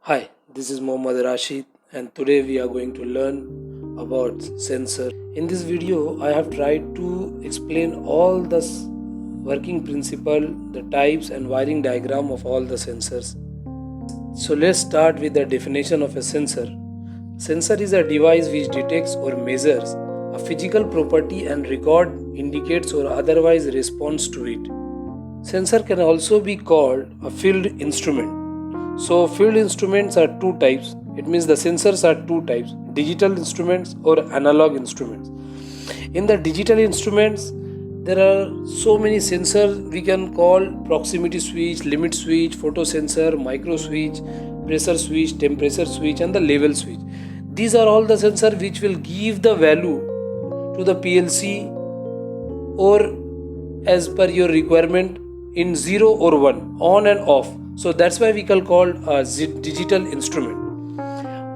Hi, this is Mohammad Rashid and today we are going to learn about sensor. In this video, I have tried to explain all the working principle, the types and wiring diagram of all the sensors. So let's start with the definition of a sensor. Sensor is a device which detects or measures a physical property and record, indicates or otherwise responds to it. Sensor can also be called a field instrument. So field instruments are two types. It means the sensors are two types: digital instruments or analog instruments. In the digital instruments, there are so many sensors we can call: proximity switch, limit switch, photo sensor, micro switch, pressure switch, temperature switch, and the level switch. These are all the sensors which will give the value to the PLC or as per your requirement in 0 or 1, on and off. So that's why we can call a digital instrument.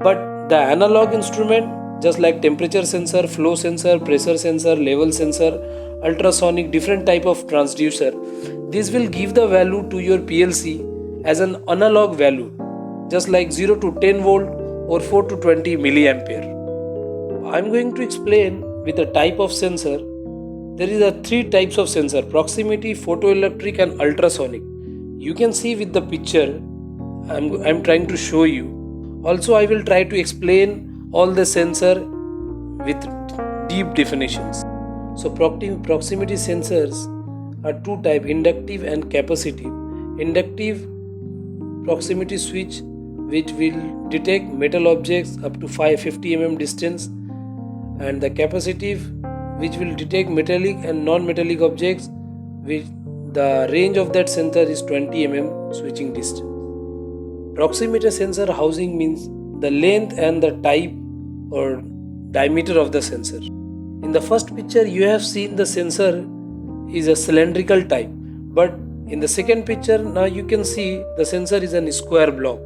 But the analog instrument, just like temperature sensor, flow sensor, pressure sensor, level sensor, ultrasonic, different type of transducer, this will give the value to your PLC as an analog value, just like 0 to 10 volt or 4 to 20 milliampere. I'm going to explain with the type of sensor. There is a three types of sensor: proximity, photoelectric and ultrasonic. You can see with the picture I'm trying to show you. Also I will try to explain all the sensor with deep definitions. So proximity sensors are two type: inductive and capacitive. Inductive proximity switch which will detect metal objects up to 550 mm distance, and the capacitive which will detect metallic and non-metallic objects, which the range of that sensor is 20 mm switching distance. Proximity sensor housing means the length and the type or diameter of the sensor. In the first picture you have seen the sensor is a cylindrical type, but in the second picture now you can see the sensor is a square block.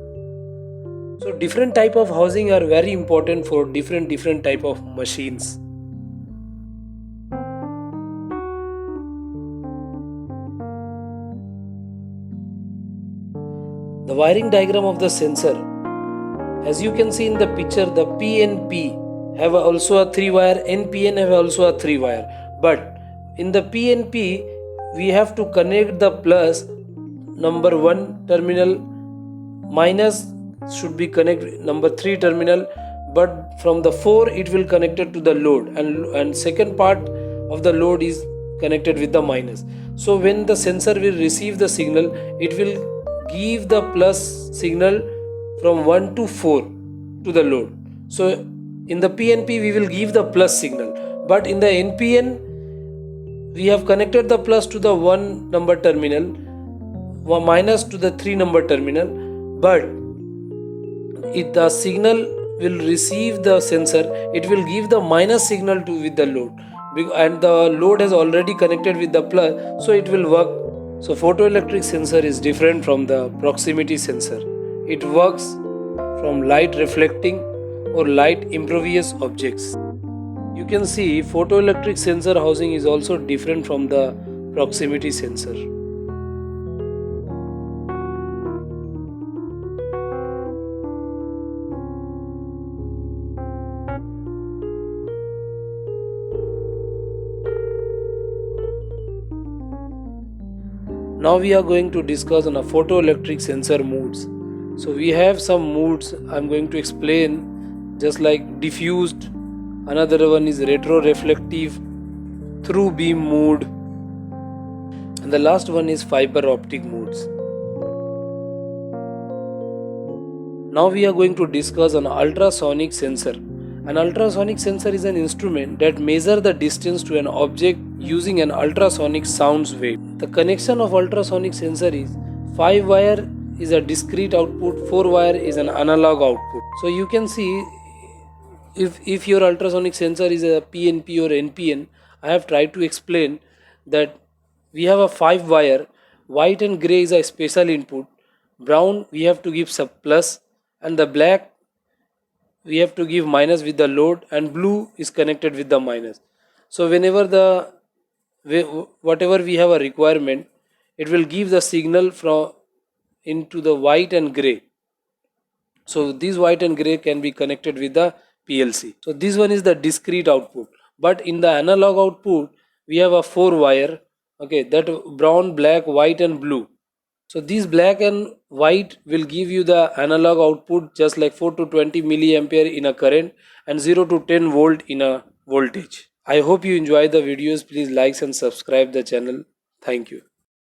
So different type of housing are very important for different type of machines. The wiring diagram of the sensor, as you can see in the picture, the PNP have also a 3-wire, NPN have also a 3-wire. But in the PNP, we have to connect the plus number 1 terminal, minus should be connected number 3 terminal, but from the 4 it will connected to the load, and second part of the load is connected with the minus. So when the sensor will receive the signal, it will give the plus signal from 1 to 4 to the load. So in the PNP we will give the plus signal, but in the NPN we have connected the plus to the 1 number terminal, minus to the 3 number terminal, but if the signal will receive the sensor, it will give the minus signal to with the load, and the load has already connected with the plus, so it will work. So photoelectric sensor is different from the proximity sensor. It works from light reflecting or light impervious objects. You can see photoelectric sensor housing is also different from the proximity sensor. Now we are going to discuss on a photoelectric sensor modes. So we have some modes I'm going to explain, just like diffused, another one is retroreflective, through beam mode, and the last one is fiber optic modes. Now we are going to discuss an ultrasonic sensor. An ultrasonic sensor is an instrument that measures the distance to an object using an ultrasonic sound wave. The connection of ultrasonic sensor is 5-wire is a discrete output, 4-wire is an analog output. So you can see if your ultrasonic sensor is a PNP or NPN, I have tried to explain that we have a 5-wire, white and gray is a special input, brown we have to give sub plus, and the black we have to give minus with the load, and blue is connected with the minus. So whenever whatever we have a requirement, it will give the signal from into the white and gray. So these white and gray can be connected with the PLC. So this one is the discrete output. But in the analog output, we have a 4 wire. Okay, that brown, black, white, and blue. So these black and white will give you the analog output just like 4 to 20 milliampere in a current and 0 to 10 volt in a voltage. I hope you enjoy the videos. Please like and subscribe the channel. Thank you.